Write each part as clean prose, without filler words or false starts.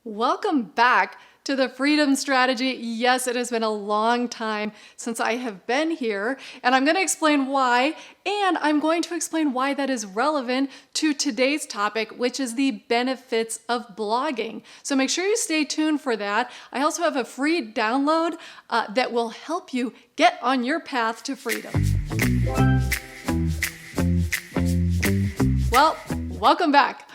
Welcome back to the Freedom Strategy. Yes, it has been a long time since I have been here, and I'm going to explain why, and I'm going to explain why that is relevant to today's topic, which is the benefits of blogging. So make sure you stay tuned for that. I also have a free download that will help you get on your path to freedom. Well, welcome back.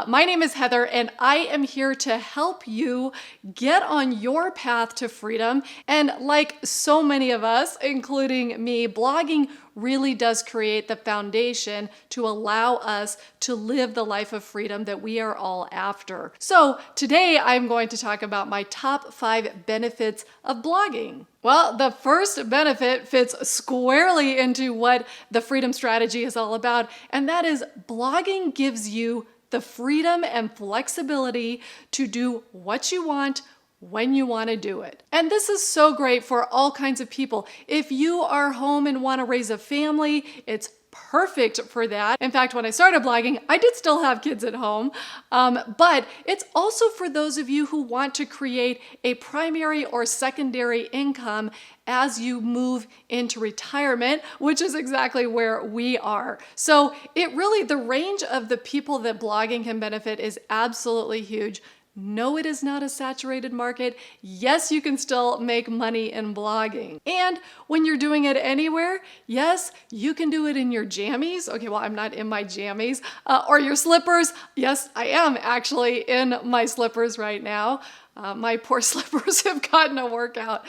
My name is Heather, and I am here to help you get on your path to freedom. And like so many of us, including me, blogging really does create the foundation to allow us to live the life of freedom that we are all after. So today I'm going to talk about my top 5 benefits of blogging. Well, the first benefit fits squarely into what the Freedom Strategy is all about, and that is blogging gives you the freedom and flexibility to do what you want when you want to do it. And this is so great for all kinds of people. If you are home and want to raise a family, it's perfect for that. In fact, when I started blogging, I did still have kids at home, but it's also for those of you who want to create a primary or secondary income as you move into retirement, which is exactly where we are. So the range of the people that blogging can benefit is absolutely huge. No, it is not a saturated market. Yes, you can still make money in blogging. And when you're doing it anywhere, yes, you can do it in your jammies. Okay, well, I'm not in my jammies. Or your slippers. Yes, I am actually in my slippers right now. My poor slippers have gotten a workout.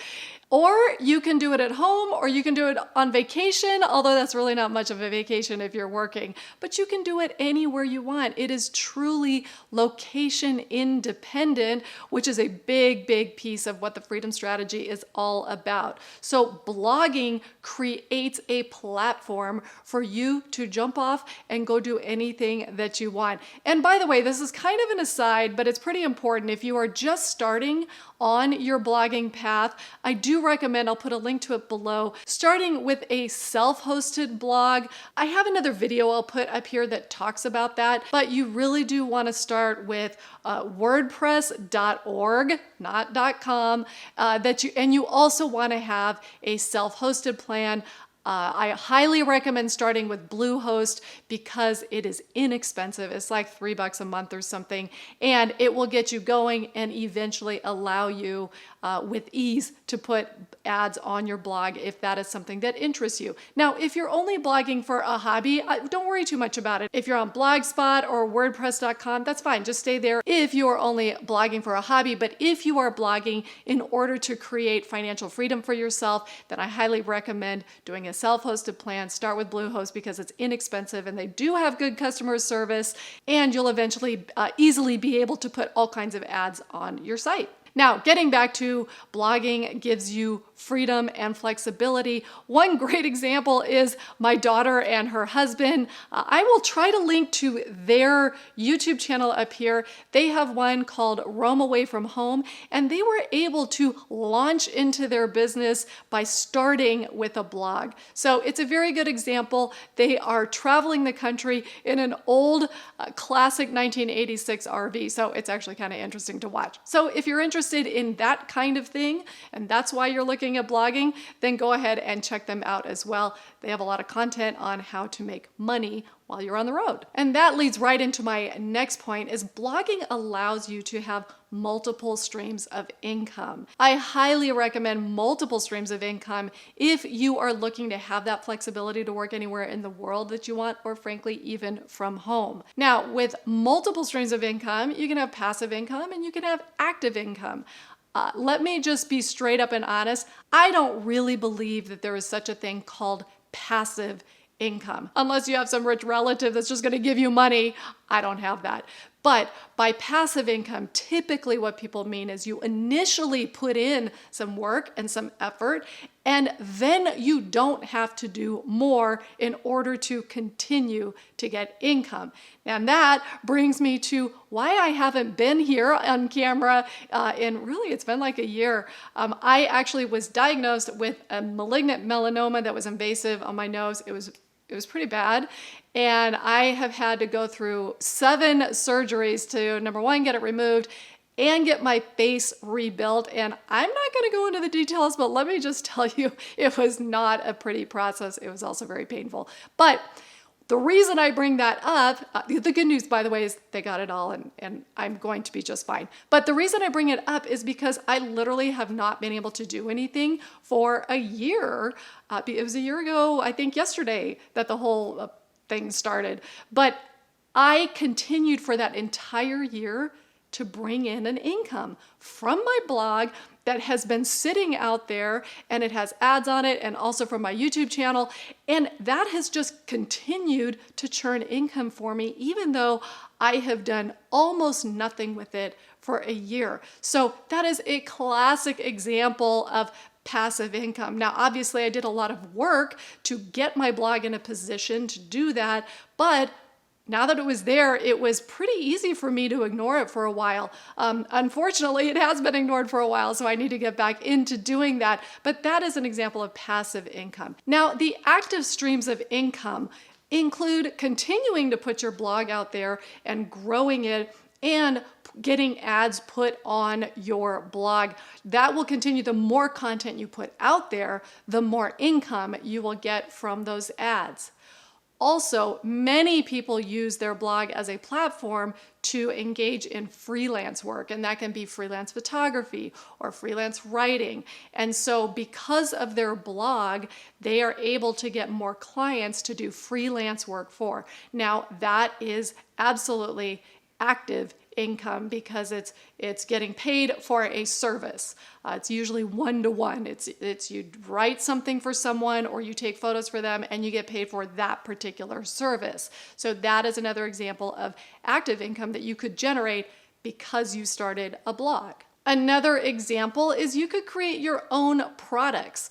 Or you can do it at home, or you can do it on vacation, although that's really not much of a vacation if you're working. But you can do it anywhere you want. It is truly location independent, which is a big, big piece of what the Freedom Strategy is all about. So blogging creates a platform for you to jump off and go do anything that you want. And by the way, this is kind of an aside, but it's pretty important. If you are just starting on your blogging path, I do recommend, I'll put a link to it below, starting with a self-hosted blog. I have another video I'll put up here that talks about that, but you really do want to start with wordpress.org, not .com, and you also want to have a self-hosted plan. I highly recommend starting with Bluehost because it is inexpensive. It's like $3 a month or something, and it will get you going and eventually allow you with ease to put ads on your blog if that is something that interests you. Now, if you're only blogging for a hobby, don't worry too much about it. If you're on Blogspot or WordPress.com, that's fine. Just stay there if you are only blogging for a hobby. But if you are blogging in order to create financial freedom for yourself, then I highly recommend doing a self-hosted plan. Start with Bluehost because it's inexpensive and they do have good customer service, and you'll eventually easily be able to put all kinds of ads on your site. Now, getting back to blogging gives you freedom and flexibility. One great example is my daughter and her husband. I will try to link to their YouTube channel up here. They have one called Roam Away from Home, and they were able to launch into their business by starting with a blog. So it's a very good example. They are traveling the country in an old classic 1986 RV. So it's actually kind of interesting to watch. So if you're interested in that kind of thing, and that's why you're looking at blogging, then go ahead and check them out as well. They have a lot of content on how to make money while you're on the road. And that leads right into my next point is blogging allows you to have multiple streams of income. I highly recommend multiple streams of income if you are looking to have that flexibility to work anywhere in the world that you want, or frankly, even from home. Now, with multiple streams of income, you can have passive income and you can have active income. Let me just be straight up and honest. I don't really believe that there is such a thing called passive income. Unless you have some rich relative that's just going to give you money. I don't have that. But by passive income, typically what people mean is you initially put in some work and some effort, and then you don't have to do more in order to continue to get income. And that brings me to why I haven't been here on camera in really, it's been like a year. I actually was diagnosed with a malignant melanoma that was invasive on my nose. It was pretty bad. And I have had to go through 7 surgeries to, number one, get it removed, and get my face rebuilt. And I'm not going to go into the details, but let me just tell you, it was not a pretty process. It was also very painful. But the reason I bring that up, the good news, by the way, is they got it all and I'm going to be just fine. But the reason I bring it up is because I literally have not been able to do anything for a year. It was a year ago, I think yesterday, that the whole thing started. But I continued for that entire year to bring in an income from my blog that has been sitting out there, and it has ads on it, and also from my YouTube channel. And that has just continued to churn income for me, even though I have done almost nothing with it for a year. So that is a classic example of passive income. Now, obviously, I did a lot of work to get my blog in a position to do that, but now that it was there, it was pretty easy for me to ignore it for a while. Unfortunately, it has been ignored for a while, so I need to get back into doing that. But that is an example of passive income. Now, the active streams of income include continuing to put your blog out there and growing it and getting ads put on your blog. That will continue. The more content you put out there, the more income you will get from those ads. Also, many people use their blog as a platform to engage in freelance work, and that can be freelance photography or freelance writing. And so because of their blog, they are able to get more clients to do freelance work for. Now, that is absolutely active income because it's getting paid for a service. It's usually one-to-one. It's you write something for someone or you take photos for them and you get paid for that particular service. So that is another example of active income that you could generate because you started a blog. Another example is you could create your own products.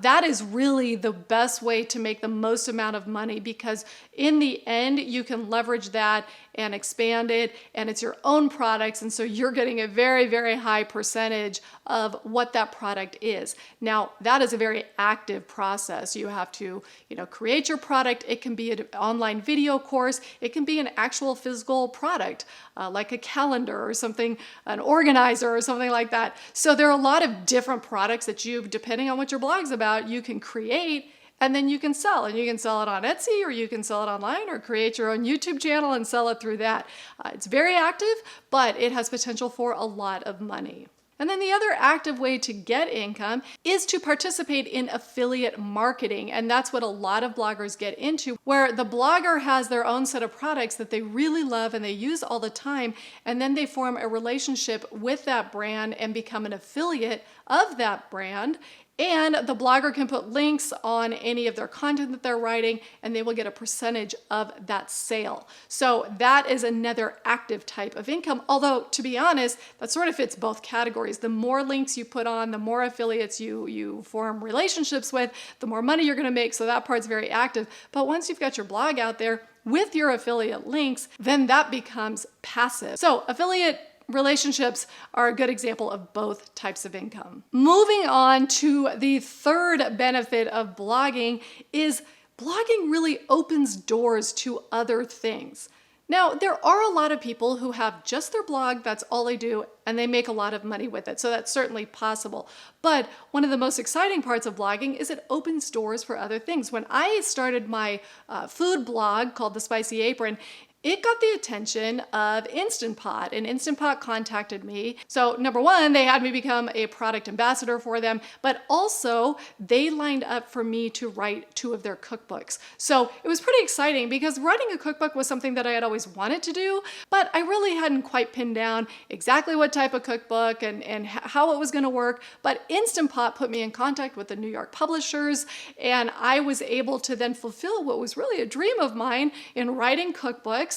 That is really the best way to make the most amount of money because in the end, you can leverage that and expand it, and it's your own products, and so you're getting a very, very high percentage of what that product is. Now, that is a very active process. You have to, create your product. It can be an online video course. It can be an actual physical product, like a calendar or something, an organizer or something like that. So there are a lot of different products that depending on what your blog's about, you can create and then you can sell. And you can sell it on Etsy or you can sell it online or create your own YouTube channel and sell it through that. It's very active, but it has potential for a lot of money. And then the other active way to get income is to participate in affiliate marketing. And that's what a lot of bloggers get into, where the blogger has their own set of products that they really love and they use all the time. And then they form a relationship with that brand and become an affiliate of that brand. And the blogger can put links on any of their content that they're writing, and they will get a percentage of that sale. So that is another active type of income. Although, to be honest, that sort of fits both categories. The more links you put on, the more affiliates you form relationships with, the more money you're going to make. So that part's very active. But once you've got your blog out there with your affiliate links, then that becomes passive. So affiliate relationships are a good example of both types of income. Moving on to the third benefit of blogging is blogging really opens doors to other things. Now, there are a lot of people who have just their blog, that's all they do, and they make a lot of money with it. So that's certainly possible. But one of the most exciting parts of blogging is it opens doors for other things. When I started my food blog called The Spicy Apron, it got the attention of Instant Pot, and Instant Pot contacted me. So number one, they had me become a product ambassador for them, but also they lined up for me to write 2 of their cookbooks. So it was pretty exciting because writing a cookbook was something that I had always wanted to do, but I really hadn't quite pinned down exactly what type of cookbook and how it was going to work. But Instant Pot put me in contact with the New York publishers, and I was able to then fulfill what was really a dream of mine in writing cookbooks.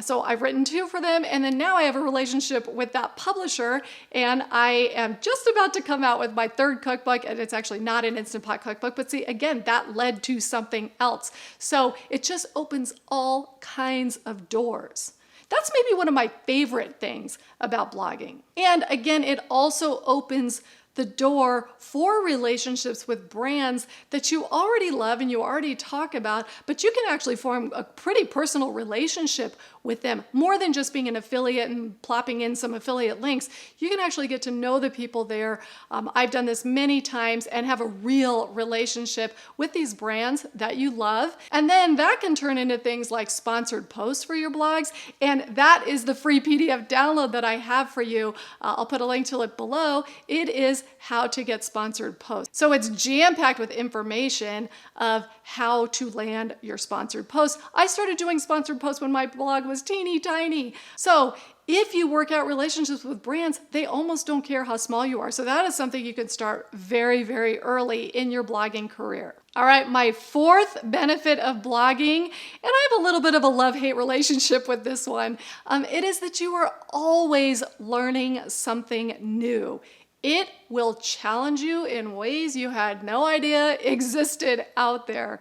So I've written 2 for them, and then now I have a relationship with that publisher, and I am just about to come out with my 3rd cookbook, and it's actually not an Instant Pot cookbook, but see, again, that led to something else. So it just opens all kinds of doors. That's maybe one of my favorite things about blogging. And again, it also opens the door for relationships with brands that you already love and you already talk about, but you can actually form a pretty personal relationship with them. More than just being an affiliate and plopping in some affiliate links, you can actually get to know the people there. I've done this many times and have a real relationship with these brands that you love. And then that can turn into things like sponsored posts for your blogs. And that is the free PDF download that I have for you. I'll put a link to it below. It is how to get sponsored posts. So it's jam-packed with information of how to land your sponsored posts. I started doing sponsored posts when my blog was teeny tiny. So if you work out relationships with brands, they almost don't care how small you are. So that is something you can start very, very early in your blogging career. All right, my fourth benefit of blogging, and I have a little bit of a love-hate relationship with this one, it is that you are always learning something new. It will challenge you in ways you had no idea existed out there.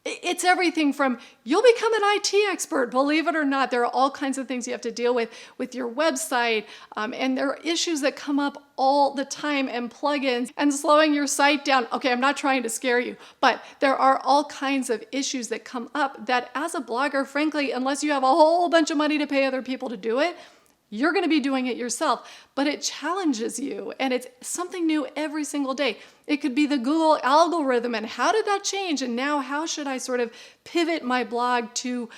It's everything from, you'll become an IT expert, believe it or not. There are all kinds of things you have to deal with your website, and there are issues that come up all the time, and plugins, and slowing your site down. Okay, I'm not trying to scare you, but there are all kinds of issues that come up that as a blogger, frankly, unless you have a whole bunch of money to pay other people to do it, you're going to be doing it yourself, but it challenges you, and it's something new every single day. It could be the Google algorithm, and how did that change? And now how should I sort of pivot my blog to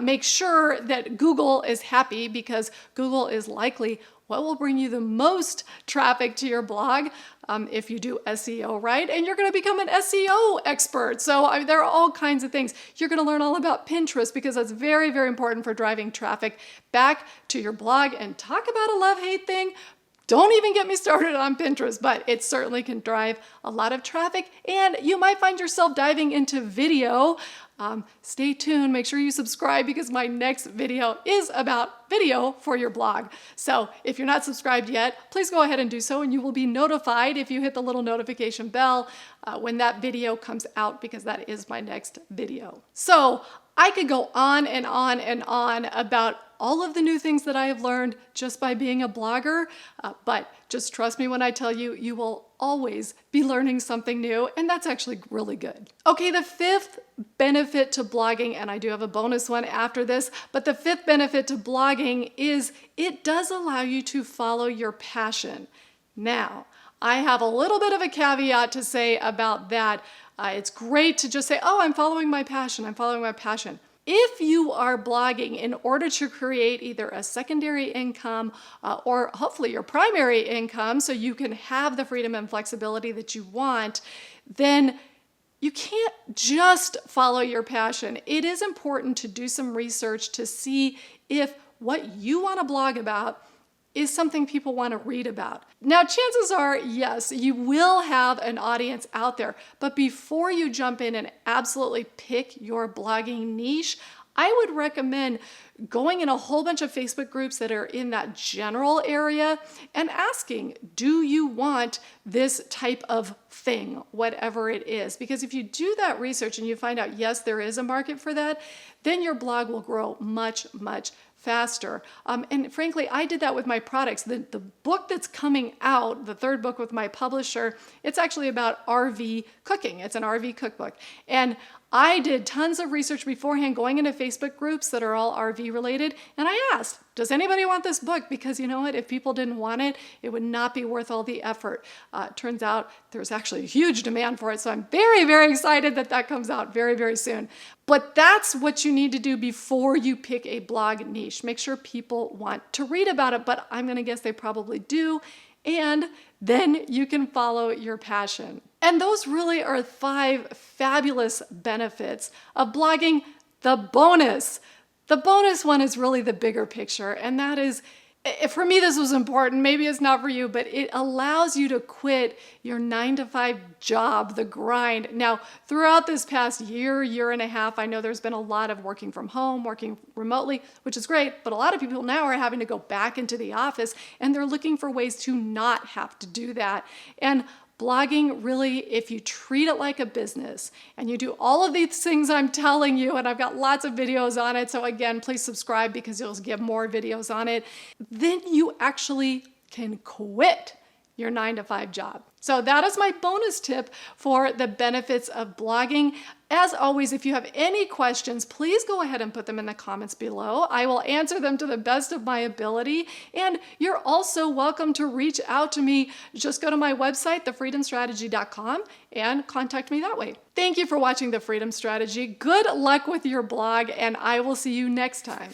make sure that Google is happy, because Google is likely what will bring you the most traffic to your blog if you do SEO right, and you're going to become an SEO expert. So there are all kinds of things. You're going to learn all about Pinterest, because that's very, very important for driving traffic back to your blog. And talk about a love-hate thing. Don't even get me started on Pinterest, but it certainly can drive a lot of traffic, and you might find yourself diving into video. Stay tuned, make sure you subscribe, because my next video is about video for your blog. So if you're not subscribed yet, please go ahead and do so, and you will be notified if you hit the little notification bell when that video comes out, because that is my next video. So I could go on and on and on about all of the new things that I have learned just by being a blogger, but just trust me when I tell you, you will always be learning something new, and that's actually really good. Okay, the fifth benefit to blogging, and I do have a bonus one after this, but the fifth benefit to blogging is it does allow you to follow your passion. Now, I have a little bit of a caveat to say about that. It's great to just say, oh, I'm following my passion, I'm following my passion. If you are blogging in order to create either a secondary income or hopefully your primary income, so you can have the freedom and flexibility that you want, then you can't just follow your passion. It is important to do some research to see if what you want to blog about is something people want to read about. Now, chances are, yes, you will have an audience out there, but before you jump in and absolutely pick your blogging niche, I would recommend going in a whole bunch of Facebook groups that are in that general area and asking, do you want this type of thing, whatever it is? Because if you do that research and you find out, yes, there is a market for that, then your blog will grow much, much faster. And frankly, I did that with my products. The book that's coming out, the third book with my publisher, it's actually about RV cooking. It's an RV cookbook. And I did tons of research beforehand going into Facebook groups that are all RV related. And I asked, does anybody want this book? Because you know what, if people didn't want it, it would not be worth all the effort. Turns out there's actually a huge demand for it. So I'm very, very excited that that comes out very, very soon. But that's what you need to do before you pick a blog niche. Make sure people want to read about it, but I'm going to guess they probably do. And then you can follow your passion. And those really are 5 fabulous benefits of blogging. The bonus one is really the bigger picture, and that is, for me, this was important. Maybe it's not for you, but it allows you to quit your 9-to-5 job, the grind. Now, throughout this past year and a half, I know there's been a lot of working from home, working remotely, which is great, but a lot of people now are having to go back into the office, and they're looking for ways to not have to do that. And blogging, really, if you treat it like a business and you do all of these things I'm telling you, and I've got lots of videos on it, so again, please subscribe because you'll get more videos on it, then you actually can quit your 9-to-5 job. So that is my bonus tip for the benefits of blogging. As always, if you have any questions, please go ahead and put them in the comments below. I will answer them to the best of my ability. And you're also welcome to reach out to me. Just go to my website, thefreedomstrategy.com, and contact me that way. Thank you for watching The Freedom Strategy. Good luck with your blog, and I will see you next time.